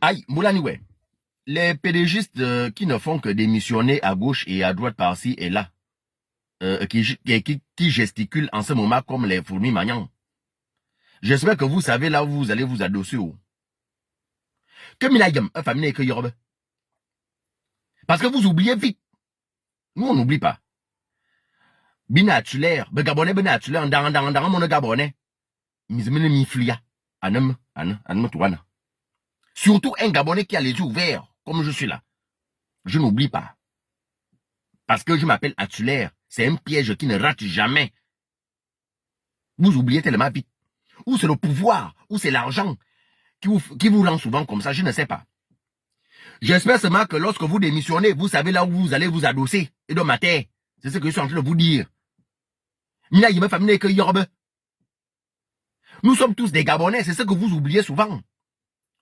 Aïe, Moulaniwe, les pédégistes qui ne font que démissionner à gauche et à droite par-ci et là, qui gesticulent en ce moment comme les fourmis magnans. J'espère que vous savez là où vous allez vous adosser. Que Milayam, famille que Yoruba. Parce que vous oubliez vite. Nous, on n'oublie pas. Binatulaire, Gabonais, Binatulaire, dans mon Gabonais. Mizmene miflia. Anem, touana. Surtout un Gabonais qui a les yeux ouverts, comme je suis là. Je n'oublie pas. Parce que je m'appelle Atulaire. C'est un piège qui ne rate jamais. Vous oubliez tellement vite. Ou c'est le pouvoir, ou c'est l'argent qui vous rend souvent comme ça, je ne sais pas. J'espère seulement que lorsque vous démissionnez, vous savez là où vous allez vous adosser. Et dans ma terre, c'est ce que je suis en train de vous dire. Nous sommes tous des Gabonais, c'est ce que vous oubliez souvent.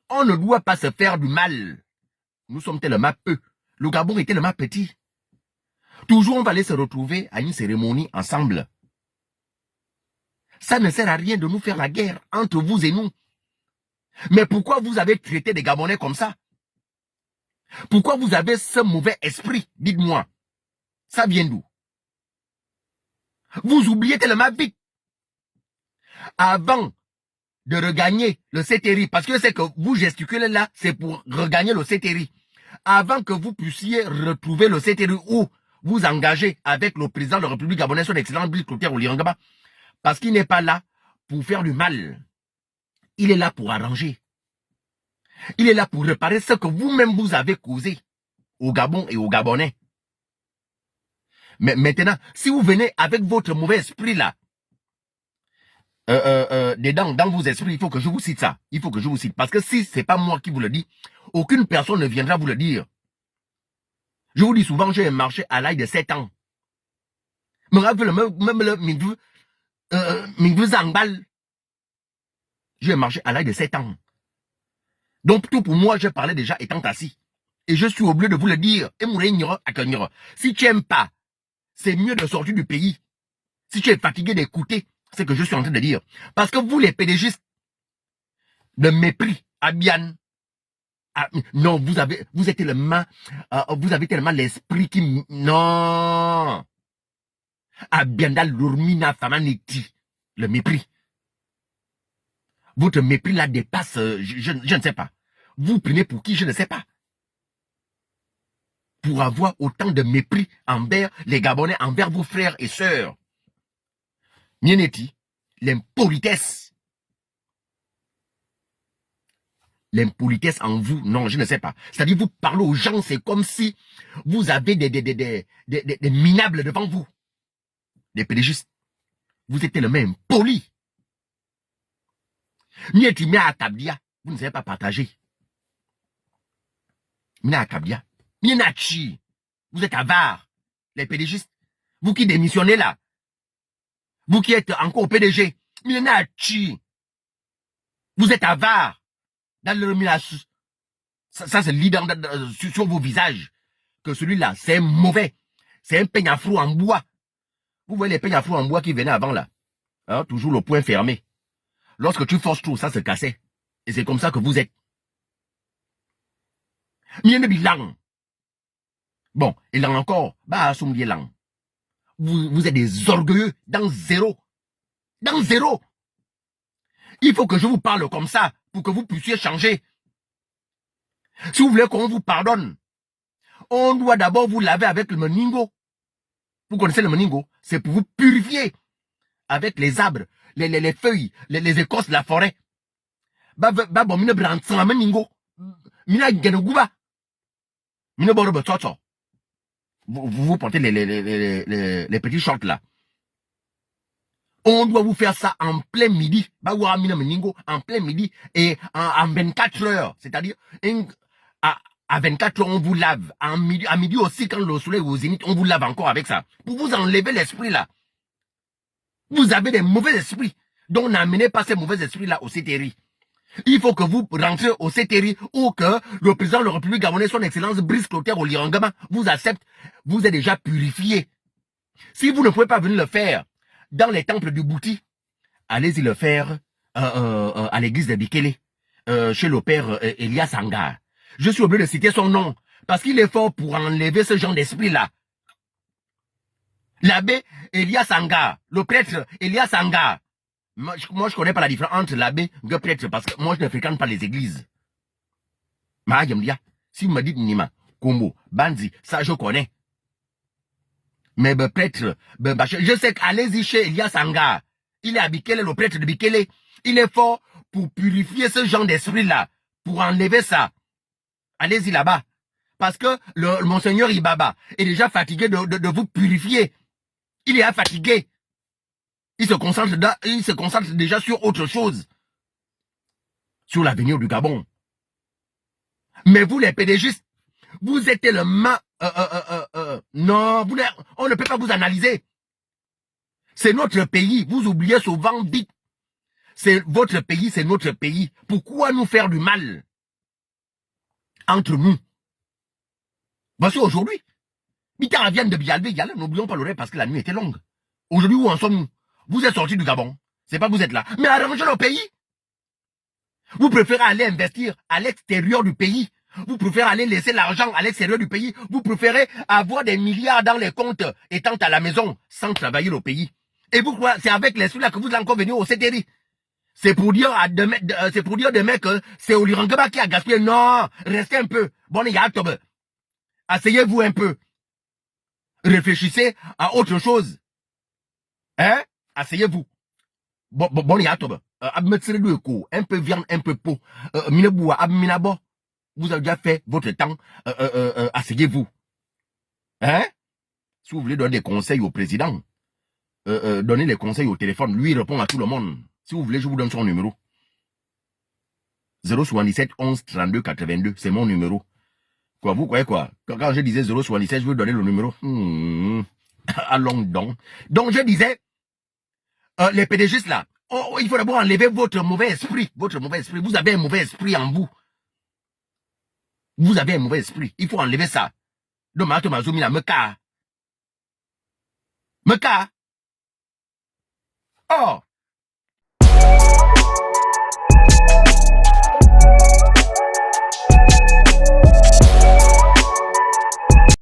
On ne doit pas se faire du mal. Nous sommes tellement peu. Le Gabon est tellement petit. Toujours on va aller se retrouver à une cérémonie ensemble. Ça ne sert à rien de nous faire la guerre entre vous et nous. Mais pourquoi vous avez traité des Gabonais comme ça? Pourquoi vous avez ce mauvais esprit? Dites-moi. Ça vient d'où? Vous oubliez tellement vite. Avant de regagner le CTRI, parce que c'est que vous gesticulez là, c'est pour regagner le CTRI. Avant que vous puissiez retrouver le CTRI ou vous engager avec le président de la République gabonaise, son excellent Brice Clotaire Oligangama, parce qu'il n'est pas là pour faire du mal. Il est là pour arranger. Il est là pour réparer ce que vous-même vous avez causé au Gabon et aux Gabonais. Mais maintenant, si vous venez avec votre mauvais esprit là, dans vos esprits, il faut que je vous cite ça. Il faut que je vous cite. Parce que si c'est pas moi qui vous le dis, aucune personne ne viendra vous le dire. Je vous dis souvent, j'ai marché à l'âge de 7 ans. Me rappelle même le Mingvu Zangbal. J'ai marché à l'âge de 7 ans. Donc tout pour moi, je parlais déjà étant assis. Et je suis obligé de vous le dire. Et si tu n'aimes pas, c'est mieux de sortir du pays. Si tu es fatigué d'écouter ce que je suis en train de dire. Parce que vous, les pédégistes, de mépris, Abian, non, vous êtes tellement, vous avez tellement l'esprit qui, non. Abianda l'urmina famaniti, le mépris. Votre mépris là dépasse, je ne sais pas. Vous prenez pour qui, je ne sais pas. Pour avoir autant de mépris envers les Gabonais, envers vos frères et sœurs. Nieneti, l'impolitesse. L'impolitesse en vous, non, je ne sais pas. C'est-à-dire, vous parlez aux gens, c'est comme si vous avez des minables devant vous. Des pédégistes. Vous êtes tellement impolis. Nieti, mais à Kabdia, vous ne savez pas partager. Mais à Kabdia. Nienachi, vous êtes avare. Les pédégistes. Vous qui démissionnez là. Vous qui êtes encore au PDG. Nienachi. Vous êtes avare. Dans le ça c'est leader sur vos visages. Que celui-là, c'est mauvais. C'est un peigne à flou en bois. Vous voyez les peignes à flou en bois qui venaient avant là. Hein, toujours le poing fermé. Lorsque tu forces trop, ça se cassait. Et c'est comme ça que vous êtes. Bilang. Bon, il en a encore. Bah, Bilang. Vous êtes des orgueilleux dans zéro. Dans zéro. Il faut que je vous parle comme ça pour que vous puissiez changer. Si vous voulez qu'on vous pardonne, on doit d'abord vous laver avec le meningo. Vous connaissez le meningo? C'est pour vous purifier avec les arbres, les feuilles, les écorces de la forêt. Vous portez les petits shorts là. On doit vous faire ça en plein midi. En plein midi et en 24 heures. C'est-à-dire, à 24 heures, on vous lave. À midi aussi, quand le soleil est au zénith, on vous lave encore avec ça. Pour vous enlever l'esprit là. Vous avez des mauvais esprits. Donc n'amenez pas ces mauvais esprits-là au CTRI. Il faut que vous rentrez au CTRI ou que le président de la République gabonaise, son excellence Brice Clotaire Oligangama, vous accepte. Vous êtes déjà purifié. Si vous ne pouvez pas venir le faire dans les temples du Bouti, allez-y le faire à l'église de Bikele. chez le père Elias Sanga. Je suis obligé de citer son nom, parce qu'il est fort pour enlever ce genre d'esprit-là. L'abbé Elias Sanga, le prêtre Elias Sanga. Moi, je connais pas la différence entre l'abbé et le prêtre, parce que moi, je ne fréquente pas les églises. Si vous me dites Nima, Kombo, Banzi, ça je connais. Mais le prêtre, je sais qu'allez-y chez Elias Sanga. Il est à Bikele, le prêtre de Bikele. Il est fort pour purifier ce genre d'esprit-là, pour enlever ça. Allez-y là-bas. Parce que le monseigneur Ibaba est déjà fatigué de vous purifier. Il est fatigué. Il se concentre déjà sur autre chose. Sur l'avenir du Gabon. Mais vous, les pédégistes, vous êtes tellement... non, on ne peut pas vous analyser. C'est notre pays. Vous oubliez souvent vite. C'est votre pays, c'est notre pays. Pourquoi nous faire du mal entre nous? Voici aujourd'hui. Mitterrand vient de Bialvé, n'oublions pas le reste parce que la nuit était longue. Aujourd'hui, où en sommes-nous? Vous êtes sortis du Gabon. C'est pas que vous êtes là. Mais arrangez le pays. Vous préférez aller investir à l'extérieur du pays. Vous préférez aller laisser l'argent à l'extérieur du pays. Vous préférez avoir des milliards dans les comptes étant à la maison sans travailler le pays. Et pourquoi? C'est avec l'esprit là que vous êtes encore venu au CTRI. C'est pour dire demain que c'est Olirangaba qui a gaspillé. Non, restez un peu. Bon, il y a octobre. Asseyez-vous un peu. Réfléchissez à autre chose. Hein? Asseyez-vous. Bon, il y a octobre. Un peu viande, un peu peau. Vous avez déjà fait votre temps. Asseyez-vous. Hein? Si vous voulez donner des conseils au président, donnez les conseils au téléphone. Lui, il répond à tout le monde. Si vous voulez, je vous donne son numéro. 077 11 32 82. C'est mon numéro. Quoi, vous croyez quoi? Quand je disais 077, je veux donner le numéro. Allons donc. Donc, je disais, les pédégistes là, il faut d'abord enlever votre mauvais esprit. Votre mauvais esprit. Vous avez un mauvais esprit en vous. Vous avez un mauvais esprit. Il faut enlever ça. Donc, Mazoumi là, Meka. Oh!